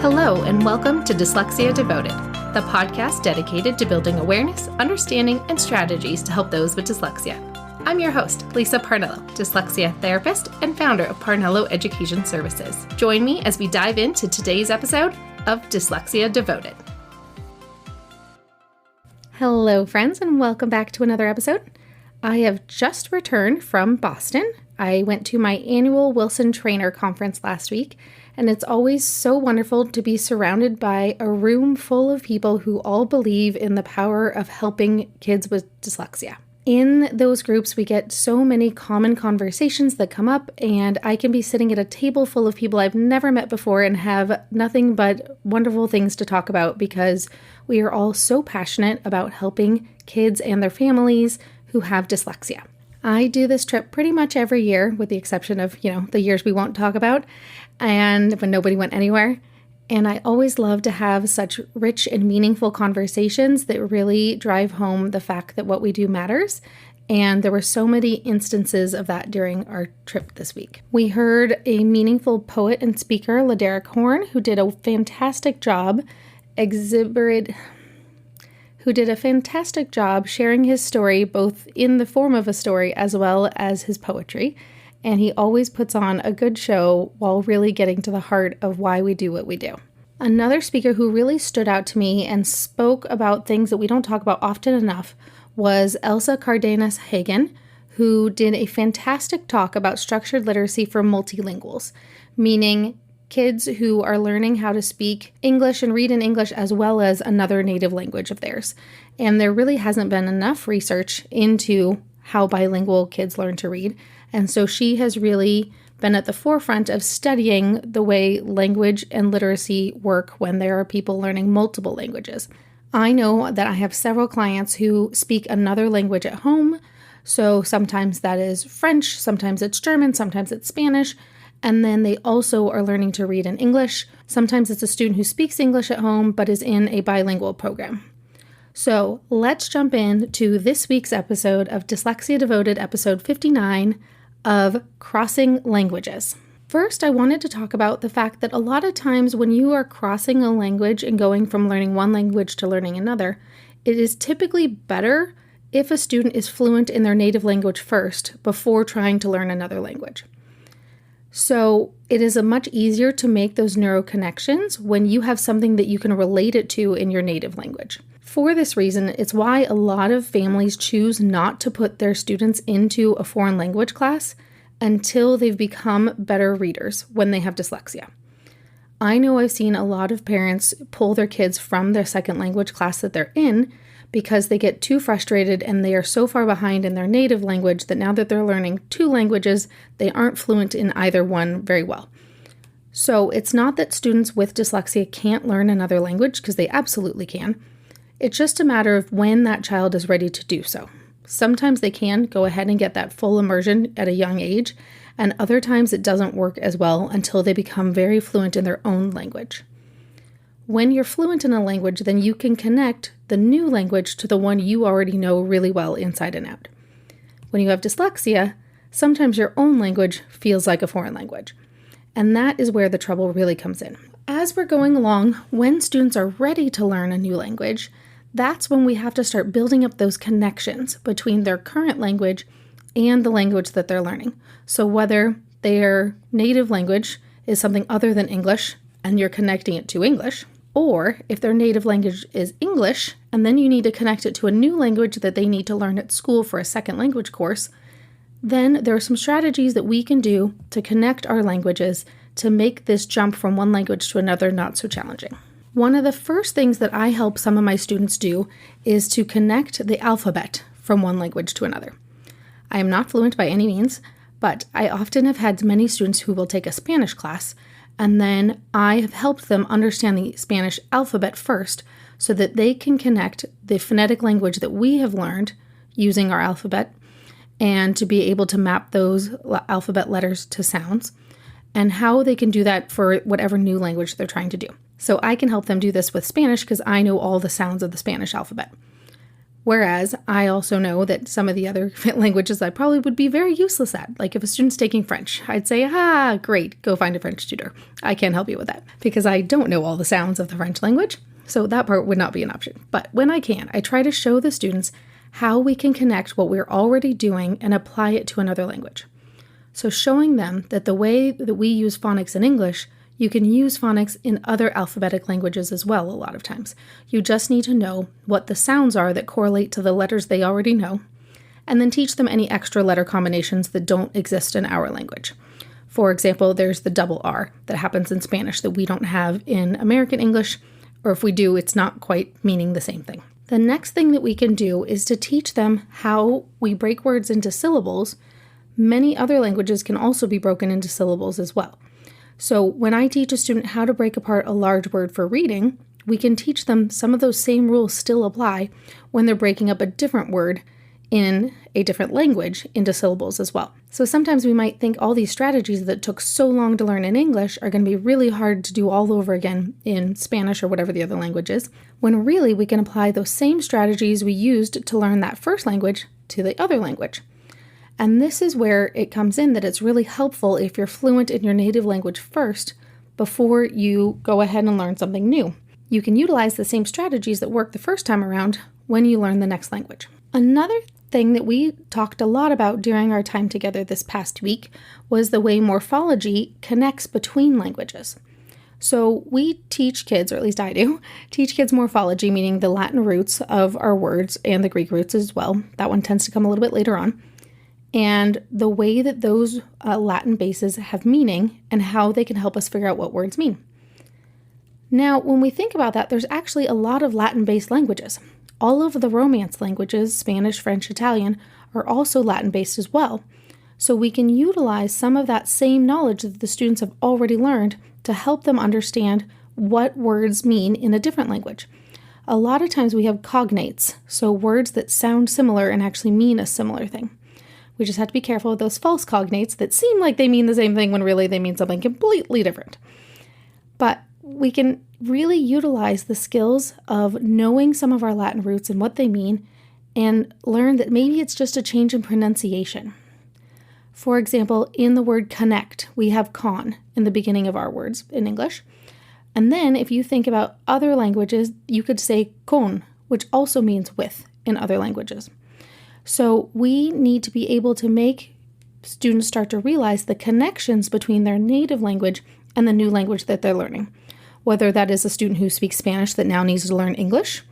Hello, and welcome to Dyslexia Devoted, the podcast dedicated to building awareness, understanding, and strategies to help those with dyslexia. I'm your host, Lisa Parnello, dyslexia therapist and founder of Parnello Education Services. Join me as we dive into today's episode of Dyslexia Devoted. Hello, friends, and welcome back to another episode. I have just returned from Boston. I went to my annual Wilson Trainer Conference last week, and it's always so wonderful to be surrounded by a room full of people who all believe in the power of helping kids with dyslexia. In those groups, we get so many common conversations that come up, and I can be sitting at a table full of people I've never met before and have nothing but wonderful things to talk about because we are all so passionate about helping kids and their families who have dyslexia. I do this trip pretty much every year, with the exception of, the years we won't talk about, and when nobody went anywhere. And I always love to have such rich and meaningful conversations that really drive home the fact that what we do matters. And there were so many instances of that during our trip this week. We heard a meaningful poet and speaker, Laderick Horn, who did a fantastic job sharing his story, both in the form of a story as well as his poetry. And he always puts on a good show while really getting to the heart of why we do what we do. Another speaker who really stood out to me and spoke about things that we don't talk about often enough was Elsa Cardenas Hagen, who did a fantastic talk about structured literacy for multilinguals, meaning kids who are learning how to speak English and read in English as well as another native language of theirs. And there really hasn't been enough research into how bilingual kids learn to read. And so she has really been at the forefront of studying the way language and literacy work when there are people learning multiple languages. I know that I have several clients who speak another language at home. So sometimes that is French, sometimes it's German, sometimes it's Spanish. And then they also are learning to read in English. Sometimes it's a student who speaks English at home but is in a bilingual program. So let's jump into this week's episode of Dyslexia Devoted, episode 59 of Crossing Languages. First, I wanted to talk about the fact that a lot of times when you are crossing a language and going from learning one language to learning another, it is typically better if a student is fluent in their native language first before trying to learn another language. So it is much easier to make those neural connections when you have something that you can relate it to in your native language. For this reason, it's why a lot of families choose not to put their students into a foreign language class until they've become better readers when they have dyslexia. I know I've seen a lot of parents pull their kids from their second language class that they're in because they get too frustrated and they are so far behind in their native language that now that they're learning two languages, they aren't fluent in either one very well. So it's not that students with dyslexia can't learn another language, because they absolutely can. It's just a matter of when that child is ready to do so. Sometimes they can go ahead and get that full immersion at a young age, and other times it doesn't work as well until they become very fluent in their own language. When you're fluent in a language, then you can connect the new language to the one you already know really well inside and out. When you have dyslexia, sometimes your own language feels like a foreign language. And that is where the trouble really comes in. As we're going along, when students are ready to learn a new language, that's when we have to start building up those connections between their current language and the language that they're learning. So whether their native language is something other than English and you're connecting it to English, or if their native language is English and then you need to connect it to a new language that they need to learn at school for a second language course, then there are some strategies that we can do to connect our languages to make this jump from one language to another not so challenging. One of the first things that I help some of my students do is to connect the alphabet from one language to another. I am not fluent by any means, but I often have had many students who will take a Spanish class, and then I have helped them understand the Spanish alphabet first so that they can connect the phonetic language that we have learned using our alphabet and to be able to map those alphabet letters to sounds, and how they can do that for whatever new language they're trying to do. So I can help them do this with Spanish because I know all the sounds of the Spanish alphabet. Whereas I also know that some of the other languages I probably would be very useless at. Like if a student's taking French, I'd say, great, go find a French tutor. I can't help you with that because I don't know all the sounds of the French language. So that part would not be an option. But when I can, I try to show the students how we can connect what we're already doing and apply it to another language. So showing them that the way that we use phonics in English, you can use phonics in other alphabetic languages as well a lot of times. You just need to know what the sounds are that correlate to the letters they already know, and then teach them any extra letter combinations that don't exist in our language. For example, there's the double R that happens in Spanish that we don't have in American English, or if we do, it's not quite meaning the same thing. The next thing that we can do is to teach them how we break words into syllables. Many other languages can also be broken into syllables as well. So when I teach a student how to break apart a large word for reading, we can teach them some of those same rules still apply when they're breaking up a different word in a different language into syllables as well. So sometimes we might think all these strategies that took so long to learn in English are going to be really hard to do all over again in Spanish or whatever the other language is, when really we can apply those same strategies we used to learn that first language to the other language. And this is where it comes in that it's really helpful if you're fluent in your native language first before you go ahead and learn something new. You can utilize the same strategies that work the first time around when you learn the next language. Another thing that we talked a lot about during our time together this past week was the way morphology connects between languages. So we teach kids, or at least I do, teach kids morphology, meaning the Latin roots of our words and the Greek roots as well. That one tends to come a little bit later on. And the way that those Latin bases have meaning and how they can help us figure out what words mean. Now, when we think about that, there's actually a lot of Latin-based languages. All of the Romance languages, Spanish, French, Italian, are also Latin-based as well. So we can utilize some of that same knowledge that the students have already learned to help them understand what words mean in a different language. A lot of times we have cognates, so words that sound similar and actually mean a similar thing. We just have to be careful with those false cognates that seem like they mean the same thing when really they mean something completely different. But we can really utilize the skills of knowing some of our Latin roots and what they mean and learn that maybe it's just a change in pronunciation. For example, in the word connect, we have con in the beginning of our words in English. And then if you think about other languages, you could say con, which also means with in other languages. So we need to be able to make students start to realize the connections between their native language and the new language that they're learning. Whether that is a student who speaks Spanish that now needs to learn English,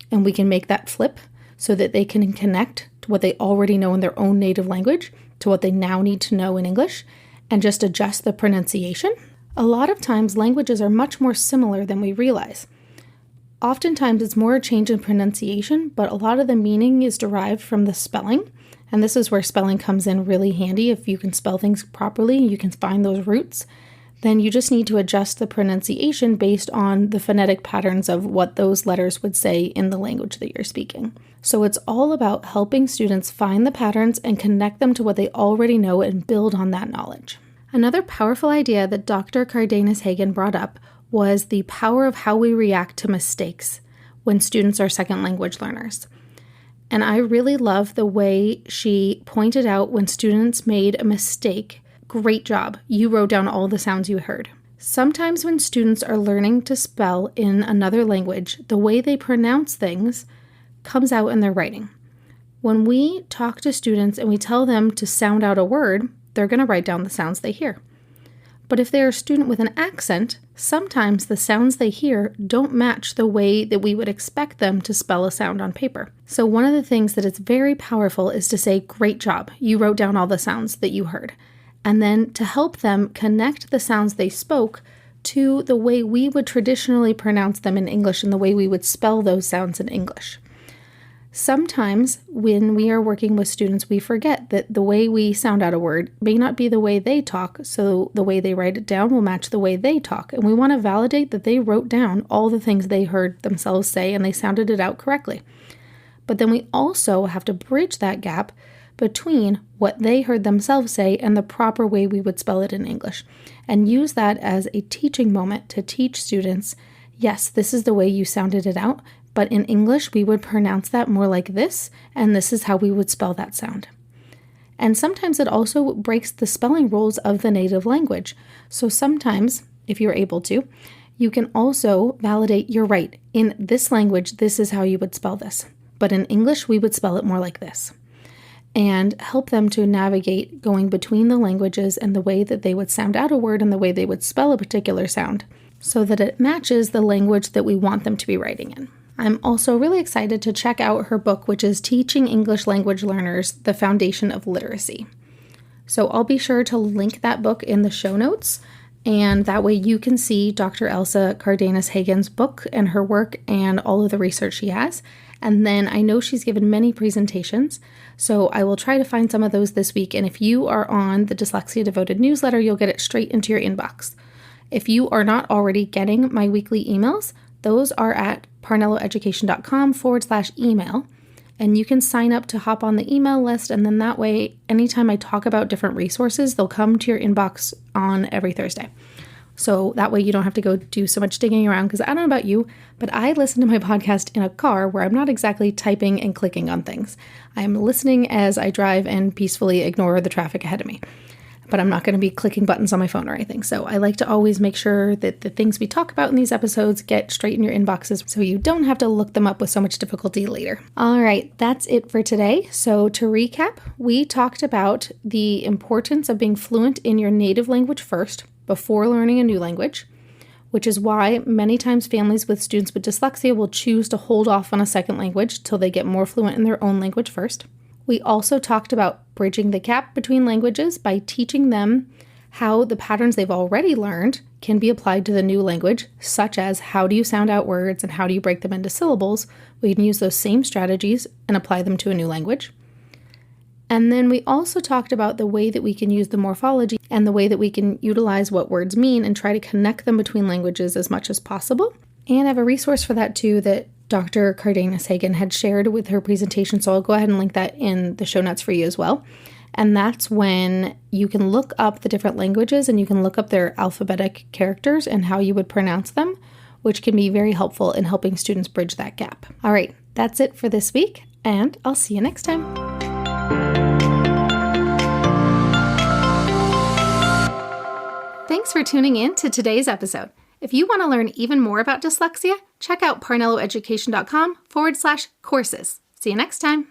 and we can make that flip so that they can connect to what they already know in their own native language to what they now need to know in English, and just adjust the pronunciation. A lot of times languages are much more similar than we realize. Oftentimes it's more a change in pronunciation, but a lot of the meaning is derived from the spelling. And this is where spelling comes in really handy. If you can spell things properly, you can find those roots. Then you just need to adjust the pronunciation based on the phonetic patterns of what those letters would say in the language that you're speaking. So it's all about helping students find the patterns and connect them to what they already know and build on that knowledge. Another powerful idea that Dr. Cardenas-Hagen brought up was the power of how we react to mistakes when students are second language learners. And I really love the way she pointed out when students made a mistake. Great job. You wrote down all the sounds you heard. Sometimes when students are learning to spell in another language, the way they pronounce things comes out in their writing. When we talk to students and we tell them to sound out a word, they're going to write down the sounds they hear. But if they're a student with an accent, sometimes the sounds they hear don't match the way that we would expect them to spell a sound on paper. So one of the things that is very powerful is to say, great job, you wrote down all the sounds that you heard. And then to help them connect the sounds they spoke to the way we would traditionally pronounce them in English and the way we would spell those sounds in English. Sometimes when we are working with students, we forget that the way we sound out a word may not be the way they talk, so the way they write it down will match the way they talk. And we want to validate that they wrote down all the things they heard themselves say and they sounded it out correctly. But then we also have to bridge that gap between what they heard themselves say and the proper way we would spell it in English, and use that as a teaching moment to teach students, yes, this is the way you sounded it out, but in English, we would pronounce that more like this, and this is how we would spell that sound. And sometimes it also breaks the spelling rules of the native language. So sometimes, if you're able to, you can also validate you're right. In this language, this is how you would spell this. But in English, we would spell it more like this. And help them to navigate going between the languages and the way that they would sound out a word and the way they would spell a particular sound so that it matches the language that we want them to be writing in. I'm also really excited to check out her book, which is Teaching English Language Learners the Foundation of Literacy. So I'll be sure to link that book in the show notes, and that way you can see Dr. Elsa Cardenas-Hagen's book and her work and all of the research she has. And then I know she's given many presentations, so I will try to find some of those this week. And if you are on the Dyslexia Devoted newsletter, you'll get it straight into your inbox. If you are not already getting my weekly emails, those are at parnelloeducation.com/email. And you can sign up to hop on the email list. And then that way, anytime I talk about different resources, they'll come to your inbox on every Thursday. So that way you don't have to go do so much digging around, because I don't know about you, but I listen to my podcast in a car where I'm not exactly typing and clicking on things. I'm listening as I drive and peacefully ignore the traffic ahead of me. But I'm not going to be clicking buttons on my phone or anything. So I like to always make sure that the things we talk about in these episodes get straight in your inboxes so you don't have to look them up with so much difficulty later. All right, that's it for today. So to recap, we talked about the importance of being fluent in your native language first before learning a new language, which is why many times families with students with dyslexia will choose to hold off on a second language till they get more fluent in their own language first. We also talked about bridging the gap between languages by teaching them how the patterns they've already learned can be applied to the new language, such as how do you sound out words and how do you break them into syllables. We can use those same strategies and apply them to a new language. And then we also talked about the way that we can use the morphology and the way that we can utilize what words mean and try to connect them between languages as much as possible. And I have a resource for that too that Dr. Cardenas-Hagen had shared with her presentation, so I'll go ahead and link that in the show notes for you as well. And that's when you can look up the different languages and you can look up their alphabetic characters and how you would pronounce them, which can be very helpful in helping students bridge that gap. All right, that's it for this week, and I'll see you next time. Thanks for tuning in to today's episode. If you want to learn even more about dyslexia, check out parnelloeducation.com/courses. See you next time.